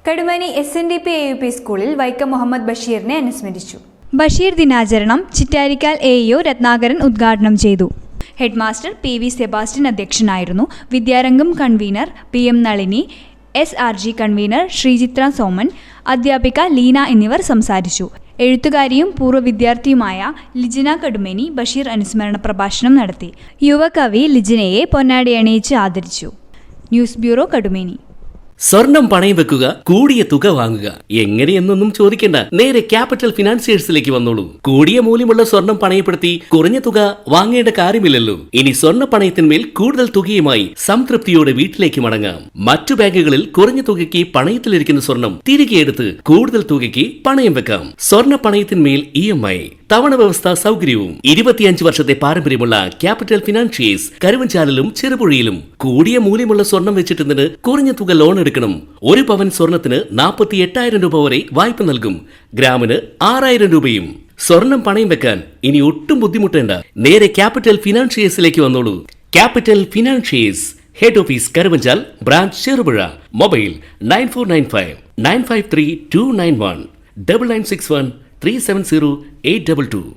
കടുമനി SNDP AUP സ്കൂളിൽ വൈക്കം മുഹമ്മദ് ബഷീറിനെ അനുസ്മരിച്ചു. ബഷീർ ദിനാചരണം ചിറ്റാരിക്കാൽ AEO രത്നാകരൻ ഉദ്ഘാടനം ചെയ്തു. ഹെഡ്മാസ്റ്റർ PV സെബാസ്റ്റ്യൻ അധ്യക്ഷനായിരുന്നു. Vidyarangam convener PM Nalini, SRG convener Sreechithra Soman, അധ്യാപിക ലീന എന്നിവർ സംസാരിച്ചു. എഴുത്തുകാരിയും പൂർവ്വ വിദ്യാർത്ഥിയുമായ ലിജിന കടുമനി ബഷീർ അനുസ്മരണ പ്രഭാഷണം നടത്തി. യുവകവി ലിജിനയെ പൊന്നാടി അണിയിച്ച് ആദരിച്ചു. News bureau, Kadumani. സ്വർണം പണയം വെക്കുക, കൂടിയ തുക വാങ്ങുക, എങ്ങനെയെന്നൊന്നും ചോദിക്കേണ്ട. നേരെ ക്യാപിറ്റൽ ഫിനാൻസിയേഴ്സിലേക്ക് വന്നോളൂ. കൂടിയ മൂല്യമുള്ള സ്വർണം പണയപ്പെടുത്തി കുറഞ്ഞ തുക വാങ്ങേണ്ട കാര്യമില്ലല്ലോ. ഇനി സ്വർണ്ണ പണയത്തിന്മേൽ കൂടുതൽ തുകയുമായി സംതൃപ്തിയോടെ വീട്ടിലേക്ക് മടങ്ങാം. മറ്റു ബാങ്കുകളിൽ കുറഞ്ഞ തുകയ്ക്ക് പണയത്തിലിരിക്കുന്ന സ്വർണം തിരികെ എടുത്ത് കൂടുതൽ തുകയ്ക്ക് പണയം വെക്കാം. സ്വർണ്ണ പണയത്തിന്മേൽ EMI തവണ വ്യവസ്ഥ സൗകര്യവും. 25 വർഷത്തെ പാരമ്പര്യമുള്ള ക്യാപിറ്റൽ ഫിനാൻഷിയേഴ്സ് കരുവഞ്ചാലിലും ചെറുപുഴയിലും. കൂടിയ മൂല്യമുള്ള സ്വർണം വെച്ചിട്ട് കുറഞ്ഞ തുക ലോൺ എടുക്കണം. 1 പവൻ സ്വർണത്തിന് 48,000 രൂപ വരെ വായ്പ നൽകും. ഗ്രാമിന് 6,000 രൂപയും. സ്വർണം പണയം വെക്കാൻ ഇനി ഒട്ടും ബുദ്ധിമുട്ടേണ്ട. നേരെ ക്യാപിറ്റൽ ഫിനാൻഷിയേഴ്സിലേക്ക് വന്നോളൂ. Capital financiers, head office Karuvanchal, branch Cherupuzha. Mobile 9495 953 291 9961 370 822.